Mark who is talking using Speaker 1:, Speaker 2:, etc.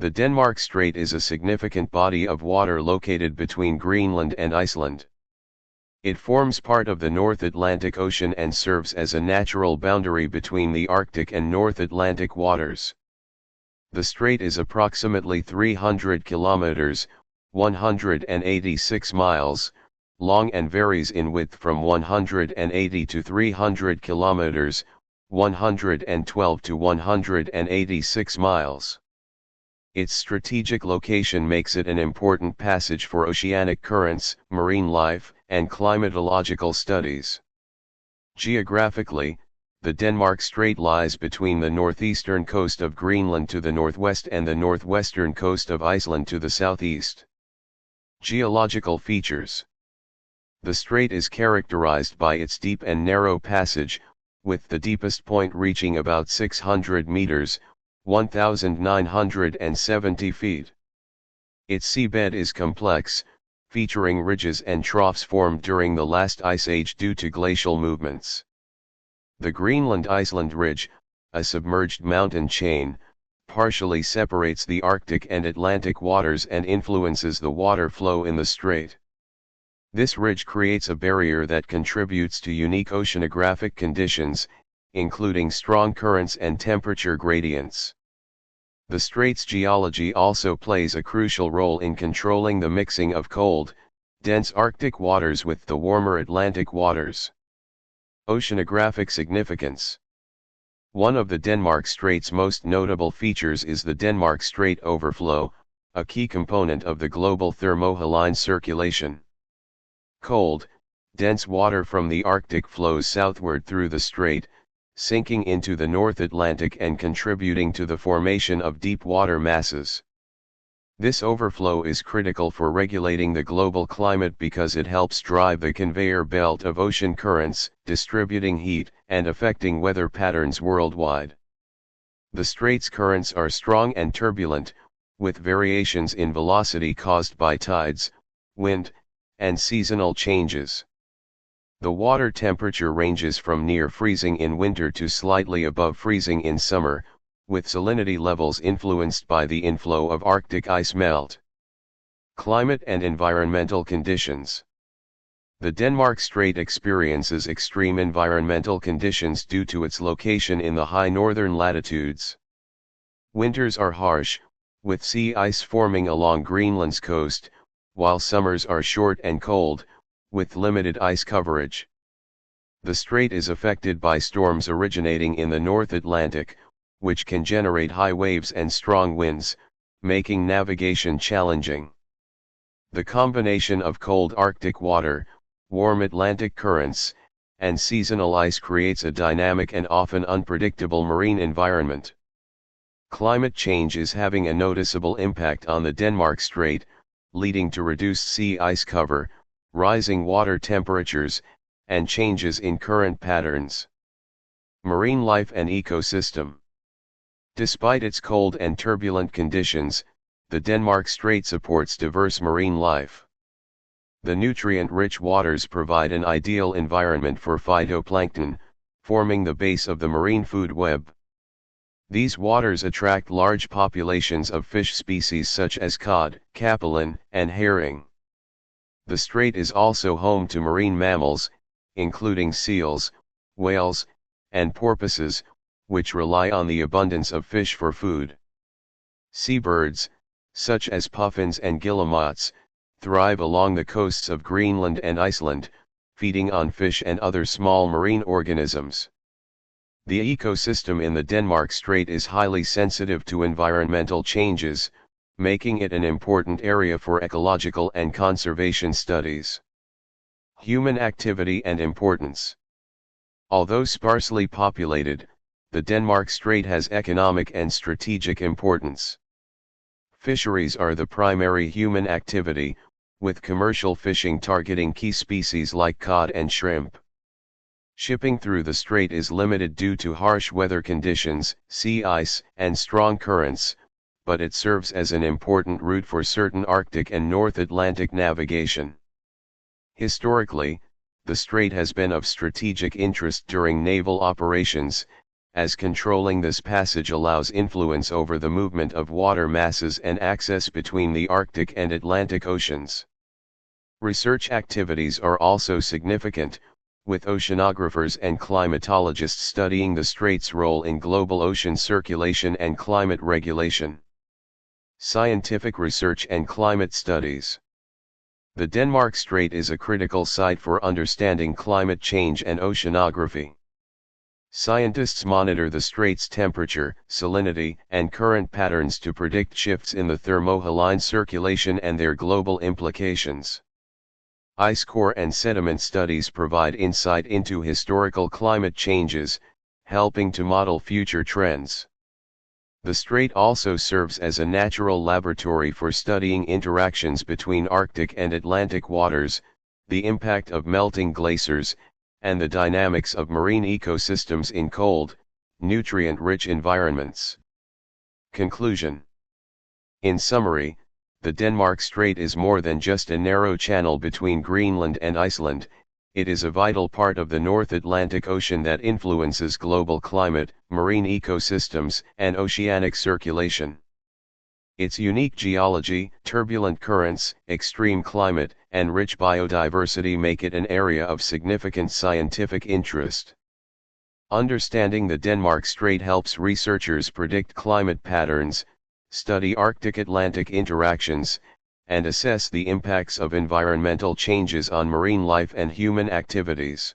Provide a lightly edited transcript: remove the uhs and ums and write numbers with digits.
Speaker 1: The Denmark Strait is a significant body of water located between Greenland and Iceland. It forms part of the North Atlantic Ocean and serves as a natural boundary between the Arctic and North Atlantic waters. The strait is approximately 300 kilometers, 186 miles, long and varies in width from 180 to 300 kilometers, 112 to 186 miles. Its strategic location makes it an important passage for oceanic currents, marine life, and climatological studies. Geographically, the Denmark Strait lies between the northeastern coast of Greenland to the northwest and the northwestern coast of Iceland to the southeast. Geological features. The strait is characterized by its deep and narrow passage, with the deepest point reaching about 600 meters, 1,970 feet. Its seabed is complex, featuring ridges and troughs formed during the last ice age due to glacial movements. The Greenland-Iceland Ridge, a submerged mountain chain, partially separates the Arctic and Atlantic waters and influences the water flow in the strait. This ridge creates a barrier that contributes to unique oceanographic conditions, including strong currents and temperature gradients. The strait's geology also plays a crucial role in controlling the mixing of cold, dense Arctic waters with the warmer Atlantic waters. Oceanographic significance. One of the Denmark Strait's most notable features is the Denmark Strait overflow, a key component of the global thermohaline circulation. Cold, dense water from the Arctic flows southward through the strait, sinking into the North Atlantic and contributing to the formation of deep water masses. This overflow is critical for regulating the global climate because it helps drive the conveyor belt of ocean currents, distributing heat and affecting weather patterns worldwide. The strait's currents are strong and turbulent, with variations in velocity caused by tides, wind, and seasonal changes. The water temperature ranges from near freezing in winter to slightly above freezing in summer, with salinity levels influenced by the inflow of Arctic ice melt. Climate and environmental conditions. The Denmark Strait experiences extreme environmental conditions due to its location in the high northern latitudes. Winters are harsh, with sea ice forming along Greenland's coast, while summers are short and cold, with limited ice coverage. The strait is affected by storms originating in the North Atlantic, which can generate high waves and strong winds, making navigation challenging. The combination of cold Arctic water, warm Atlantic currents, and seasonal ice creates a dynamic and often unpredictable marine environment. Climate change is having a noticeable impact on the Denmark Strait, leading to reduced sea ice cover, rising water temperatures, and changes in current patterns. Marine life and ecosystem. Despite its cold and turbulent conditions, the Denmark Strait supports diverse marine life. The nutrient-rich waters provide an ideal environment for phytoplankton, forming the base of the marine food web. These waters attract large populations of fish species such as cod, capelin, and herring. The strait is also home to marine mammals, including seals, whales, and porpoises, which rely on the abundance of fish for food. Seabirds, such as puffins and guillemots, thrive along the coasts of Greenland and Iceland, feeding on fish and other small marine organisms. The ecosystem in the Denmark Strait is highly sensitive to environmental changes, making it an important area for ecological and conservation studies. Human activity and importance. Although sparsely populated, the Denmark Strait has economic and strategic importance. Fisheries are the primary human activity, with commercial fishing targeting key species like cod and shrimp. Shipping through the strait is limited due to harsh weather conditions, sea ice, and strong currents, but it serves as an important route for certain Arctic and North Atlantic navigation. Historically, the strait has been of strategic interest during naval operations, as controlling this passage allows influence over the movement of water masses and access between the Arctic and Atlantic Oceans. Research activities are also significant, with oceanographers and climatologists studying the Strait's role in global ocean circulation and climate regulation. Scientific research and climate studies. The Denmark Strait is a critical site for understanding climate change and oceanography. Scientists monitor the Strait's temperature, salinity, and current patterns to predict shifts in the thermohaline circulation and their global implications. Ice core and sediment studies provide insight into historical climate changes, helping to model future trends. The Strait also serves as a natural laboratory for studying interactions between Arctic and Atlantic waters, the impact of melting glaciers, and the dynamics of marine ecosystems in cold, nutrient-rich environments. Conclusion. In summary, the Denmark Strait is more than just a narrow channel between Greenland and Iceland, it is a vital part of the North Atlantic Ocean that influences global climate, marine ecosystems, and oceanic circulation. Its unique geology, turbulent currents, extreme climate, and rich biodiversity make it an area of significant scientific interest. Understanding the Denmark Strait helps researchers predict climate patterns, study Arctic-Atlantic interactions, and assess the impacts of environmental changes on marine life and human activities.